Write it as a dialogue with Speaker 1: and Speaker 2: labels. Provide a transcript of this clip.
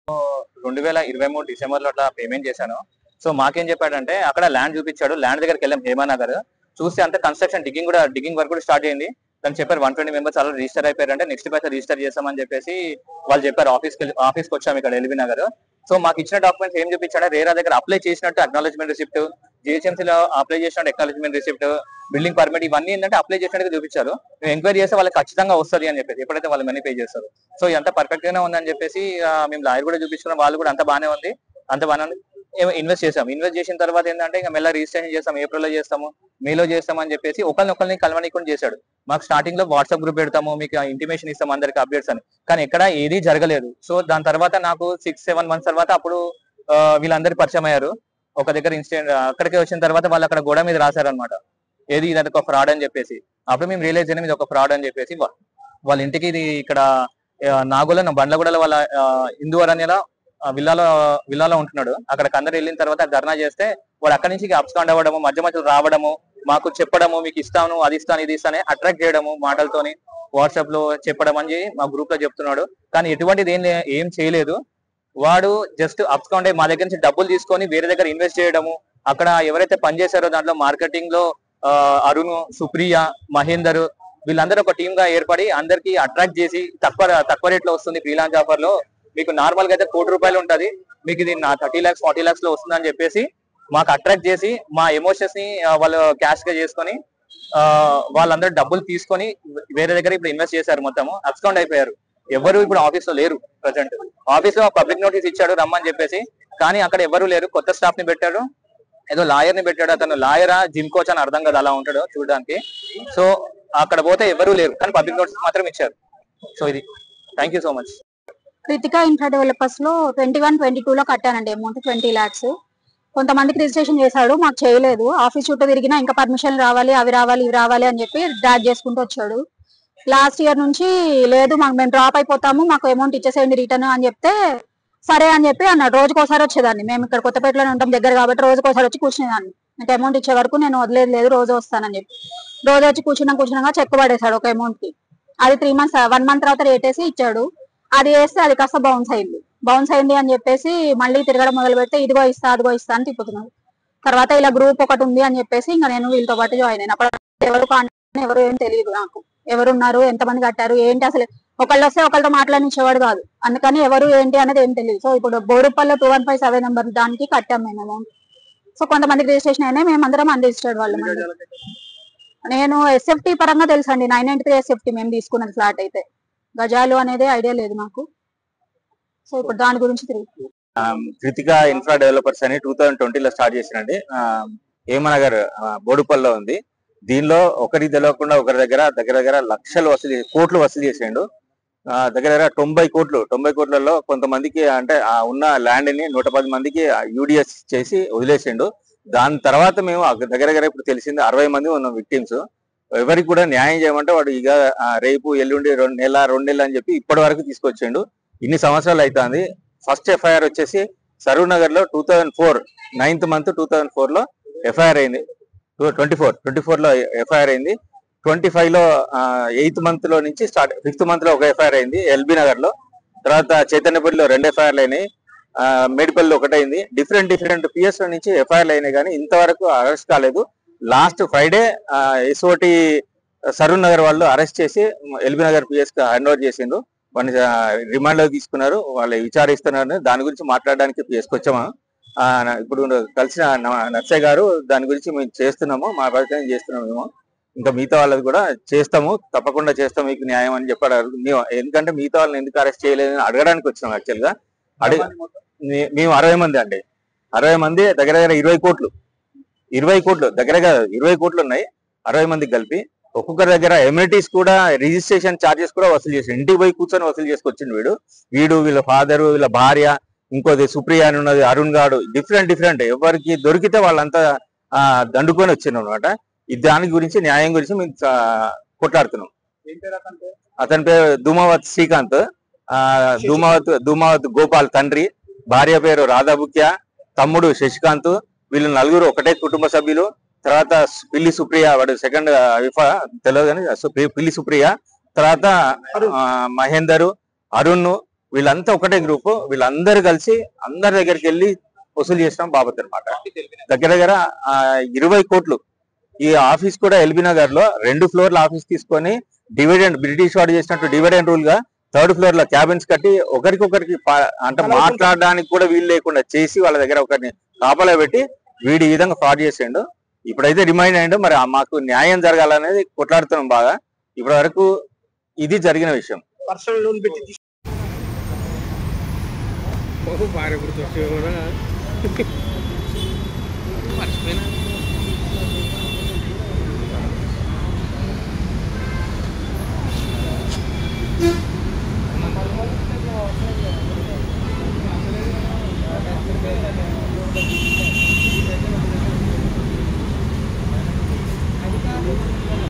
Speaker 1: 2023 December లో అట్లా payment చేశాను. సో మాకేం చెప్పాడంటే అక్కడ ల్యాండ్ చూపించాడు. ల్యాండ్ దగ్గరికి వెళ్ళాం హేమానగర్. చూస్తే అంత కన్స్ట్రక్షన్ డిగ్గింగ్ వర్క్ కూడా స్టార్ట్ అయింది. తను చెప్పారు 120 మెంబర్స్ అలా రిజిస్టర్ అయిపోయారంటే నెక్స్ట్ బ్యాచ్ రిజిస్టర్ చేస్తామని చెప్పేసి వాళ్ళు చెప్పారు. ఆఫీస్కి వచ్చాము ఇక్కడ ఎల్బీ నగర్. సో మాకు ఇచ్చిన డాక్యుమెంట్స్ ఏం చూపించాడు, రేరా దగ్గర అప్లై చేసినట్టు అక్నాలజ్మెంట్ రిసిప్ట్, జిహెచ్ఎంసీలో అప్లై చేసినట్టు అక్నాలజ్మెంట్ రిసిప్ట్, బిల్డింగ్ పర్మిట్ ఇవన్నీ ఏంటంటే అప్లై చేసినట్టు చూపించారు. మేము ఎంక్వైరీ చేస్తే వాళ్ళకి ఖచ్చితంగా వస్తుంది అని చెప్పేసి ఎప్పుడైతే వాళ్ళు మనీ పే చేస్తారు. సో ఎంత పర్ఫెక్ట్ గానే ఉందని చెప్పేసి మేము లాయర్ కూడా చూపించుకున్నాం. వాళ్ళు కూడా అంత బాగానే ఉంది, అంత బాగానే ఉంది. ఇన్వెస్ట్ చేసాం. ఇన్వెస్ట్ చేసిన తర్వాత ఏంటంటే ఇంకా మెల్ల రిజిస్ట్రేషన్ చేస్తాం, ఏప్రిల్లో చేస్తాము, మేలో చేస్తాం అని చెప్పేసి ఒకరిని కలవనీకుండా చేశాడు. మాకు స్టార్టింగ్ లో వాట్సాప్ గ్రూప్ పెడతాము, మీకు ఇంటిమేషన్ ఇస్తాం అందరికి అప్డేట్స్ అని, కానీ ఎక్కడ ఏది జరగలేదు. సో దాని తర్వాత నాకు 6-7 మంత్స్ తర్వాత అప్పుడు వీళ్ళందరూ పరిచయం అయ్యారు. ఒక దగ్గర ఇన్సిడెంట్ అక్కడికి వచ్చిన తర్వాత వాళ్ళు అక్కడ గోడ మీద రాశారు అనమాట, ఏది ఇది ఒక ఫ్రాడ్ అని చెప్పేసి. అప్పుడు మేము రియలైజ్ అయినా ఇది ఒక ఫ్రాడ్ అని చెప్పేసి వాళ్ళ ఇంటికి ఇది ఇక్కడ నాగోల బండ్లగూడలో వాళ్ళ హిందూ అరణ్యలో విల్లాలో ఉంటున్నాడు. అక్కడికి అందరు వెళ్ళిన తర్వాత ధర్నా చేస్తే వాడు అక్కడి నుంచి అబ్స్కాండ్ అవ్వడము, మధ్య మధ్య రావడము, మాకు చెప్పడము, మీకు ఇస్తాను అది ఇస్తాను ఇది ఇస్తాను అట్రాక్ట్ చేయడము, మాటలతోని వాట్సాప్ లో చెప్పడం అని మా గ్రూప్ లో చెప్తున్నాడు. కానీ ఎటువంటిది ఏం చేయలేదు. వాడు జస్ట్ అబ్స్కాండ్ మా దగ్గర నుంచి డబ్బులు తీసుకొని వేరే దగ్గర ఇన్వెస్ట్ చేయడము, అక్కడ ఎవరైతే పనిచేశారో దాంట్లో మార్కెటింగ్ లో అరుణ్, సుప్రియ, మహేందర్ వీళ్ళందరూ ఒక టీమ్ గా ఏర్పడి అందరికి అట్రాక్ట్ చేసి తక్కువ రేట్ లో వస్తుంది ఫ్రీలాన్స్ ఆఫర్ లో, మీకు నార్మల్ గా అయితే 1 కోటి రూపాయలు ఉంటది, మీకు ఇది 30 lakhs 40 lakhs లో వస్తుంది అని చెప్పేసి మాకు అట్రాక్ట్ చేసి మా ఎమోషన్స్ ని వాళ్ళు క్యాష్ గా చేసుకొని వాళ్ళందరూ డబ్బులు తీసుకొని వేరే దగ్గర ఇప్పుడు ఇన్వెస్ట్ చేశారు. మొత్తము అబ్స్కాండ్ అయిపోయారు. ఎవరు ఇప్పుడు ఆఫీస్ లో లేరు. ప్రజెంట్ ఆఫీస్ లో పబ్లిక్ నోటీస్ ఇచ్చాడు రమ్మని చెప్పేసి, కానీ అక్కడ ఎవరు లేరు. కొత్త స్టాఫ్ ని పెట్టాడు, ఏదో లాయర్ ని పెట్టాడు. అతను లాయరా జిమ్ కోచ్ అని అర్థం కదా, అలా ఉంటాడు చూడడానికి. సో అక్కడ పోతే ఎవరు లేరు, కానీ పబ్లిక్ నోటీస్ మాత్రం ఇచ్చారు. సో ఇది thank you so much.
Speaker 2: Kritika infra developers లో 21-22 లో కట్టానండి అమౌంట్ 20 lakhs. కొంతమందికి రిజిస్ట్రేషన్ చేశాడు, మాకు చేయలేదు. ఆఫీస్ చుట్టూ తిరిగినా ఇంకా పర్మిషన్ రావాలి, అవి రావాలి, ఇవి రావాలి అని చెప్పి డ్రాగ్ చేసుకుంటూ వచ్చాడు. లాస్ట్ ఇయర్ నుంచి లేదు మేము డ్రాప్ అయిపోతాము, మాకు అమౌంట్ ఇచ్చేసేయండి రిటర్న్ అని చెప్తే సరే అని చెప్పి అన్నాడు. రోజుకోసారి వచ్చేదాన్ని, మేము ఇక్కడ కొత్తపేటలోనే ఉంటాం దగ్గర కాబట్టి రోజుకోసారి వచ్చి కూర్చునేదాన్ని. నాకు అమౌంట్ ఇచ్చే వరకు నేను వదిలేదు లేదు, రోజు వస్తానని చెప్పి రోజు వచ్చి కూర్చున్నాక చెక్ పడేశాడు ఒక అమౌంట్ కి. అది 1 month తర్వాత రేట్ వేసి ఇచ్చాడు. అది వేస్తే అది కాస్త బౌన్స్ అయింది అని చెప్పేసి మళ్ళీ తిరగడం మొదలు పెడితే ఇదిగో ఇస్తా అదిగో ఇస్తా అని తిప్పుతున్నాడు. తర్వాత ఇలా గ్రూప్ ఒకటి ఉంది అని చెప్పేసి ఇంకా నేను వీళ్ళతో పాటు జాయిన్ అయినా. అప్పుడు ఎవరు ఏం తెలియదు నాకు, ఎవరున్నారు, ఎంతమంది కట్టారు ఏంటి, అసలు ఒకళ్ళు వస్తే ఒకళ్ళతో మాట్లాడించేవాడు కాదు. అందుకని ఎవరు ఏంటి అనేది ఏం తెలియదు. సో ఇప్పుడు బోడుపల్లి 2157 నెంబర్ దానికి కట్టాం మేము అమౌంట్. సో కొంతమందికి రిజిస్ట్రేషన్ అయినాయి, మేమందరం అన్రిజిస్టర్డ్ వాళ్ళం. నేను ఎస్ఎఫ్టీ పరంగా తెలుసు అండి, 993 ఎస్ఎఫ్టీ మేము తీసుకున్నది ఫ్లాట్ అయితే. గజాలు అనేది ఐడియా లేదు నాకు. సో ఇప్పుడు దాని గురించి
Speaker 1: కృతికా ఇన్ఫ్రా డెవలపర్స్ అని 2020లో స్టార్ట్ చేసినండి. హేమనగర్ బోడుపల్లిలో ఉంది. దీనిలో ఒకరికి తెలియకుండా ఒకరి దగ్గర లక్షలు కోట్లు వసూలు చేసిండు. దగ్గర 90 కోట్లలో కొంతమందికి అంటే ఉన్న ల్యాండ్ ని 110 మందికి యూడిఎస్ చేసి వదిలేసిండు. దాని తర్వాత మేము దగ్గర ఇప్పుడు తెలిసింది 60 మంది ఉన్న విక్టిమ్స్. ఎవరికి కూడా న్యాయం చేయమంటే వాడు ఇక రేపు ఎల్లుండి 2 నెలలు అని చెప్పి ఇప్పటి వరకు తీసుకొచ్చిండు. ఇన్ని సంవత్సరాలు అవుతుంది. ఫస్ట్ ఎఫ్ఐఆర్ వచ్చేసి సరూర్ నగర్ లో 2004 9th month 2004 లో ఎఫ్ఐఆర్ అయింది. 24 లో ఎఫ్ఐఆర్ అయింది. 25 లో 8th month లో నుంచి స్టార్ట్ 5th month లో ఒక ఎఫ్ఐఆర్ అయింది ఎల్బీ నగర్ లో. తర్వాత చైతన్యపల్లిలో 2 ఎఫ్ఐఆర్లు అయినాయి, మేడిపల్లిలో ఒకటైంది. డిఫరెంట్ పిఎస్ లో నుంచి ఎఫ్ఐఆర్లు అయినాయి కానీ ఇంతవరకు అరెస్ట్ కాలేదు. Last Friday SOT Saroor Nagar వాళ్ళు అరెస్ట్ చేసి ఎల్బీ నగర్ పిఎస్ కి హ్యాండ్ ఓవర్ చేసిండ్రు. వాడిని రిమాండ్ లో తీసుకున్నారు, వాళ్ళు విచారిస్తున్నారు. దాని గురించి మాట్లాడడానికి పిఎస్కి వచ్చాము. ఇప్పుడు కలిసిన నర్సయ్య గారు దాని గురించి మేము చేస్తున్నాము, మా ప్రయత్నం చేస్తున్నాము. మేము ఇంకా మిగతా వాళ్ళది కూడా చేస్తాము, తప్పకుండా చేస్తాం మీకు న్యాయం అని చెప్పారు. ఎందుకంటే మిగతా వాళ్ళని ఎందుకు అరెస్ట్ చేయలేదని అడగడానికి వచ్చినాం. యాక్చువల్ గా మేము 60 మంది అండి, 60 మంది దగ్గర 20 కోట్లు దగ్గర 20 కోట్లు ఉన్నాయి 60 మందికి కలిపి. ఒక్కొక్కరి దగ్గర ఎమ్యూనిటీస్ కూడా రిజిస్ట్రేషన్ ఛార్జెస్ కూడా వసూలు చేసి ఇంటికి పోయి కూర్చొని వసూలు చేసుకొచ్చిండు వీళ్ళ ఫాదరు, వీళ్ళ భార్య, ఇంకోది సుప్రియ అని ఉన్నది, అరుణ్ గాడు, డిఫరెంట్ ఎవరికి దొరికితే వాళ్ళంతా దండుకొని వచ్చిండ్రు అనమాట. దాని గురించి న్యాయం గురించి మేము కొట్లాడుతున్నాం. అతని పేరు ధూమావత్ శ్రీకాంత్, ధూమావత్ గోపాల్ తండ్రి, భార్య పేరు రాధాబుక్య, తమ్ముడు శశికాంత్. వీళ్ళు నలుగురు ఒకటే కుటుంబ సభ్యులు. తర్వాత పిల్లి సుప్రియ, వాడు సెకండ్ తెలియదు కానీ పిల్లి సుప్రియ, తర్వాత మహేందర్, అరుణ్,
Speaker 3: వీళ్ళంతా ఒకటే గ్రూప్, వీళ్ళందరూ కలిసి అందరి దగ్గరికి వెళ్ళి వసూలు చేసినాం బాబత్ అనమాట. దగ్గర దగ్గర 20 కోట్లు. ఈ ఆఫీస్ కూడా ఎల్బీ నగర్ లో 2 ఫ్లోర్ల ఆఫీస్ తీసుకొని డివిడెండ్, బ్రిటిష్ వాడు చేసినట్టు డివిడెండ్ రూల్ గా 3rd ఫ్లోర్ లో క్యాబిన్స్ కట్టి ఒకరికొకరికి అంటే మాట్లాడడానికి కూడా వీలు లేకుండా చేసి వాళ్ళ దగ్గర ఒకరిని కాపలా పెట్టి వీడి ఈ విధంగా ఫ్రాడ్ చేసిండు. ఇప్పుడైతే రిమైండ్ అయ్యిండు. మరి మాకు న్యాయం జరగాలనేది కొట్లాడుతున్నాం బాగా. ఇప్పటి వరకు ఇది జరిగిన విషయం.
Speaker 4: పర్సనల్ లోన్ పెట్టి భార్య గుర్తొచ్చి మర్చిపోయినా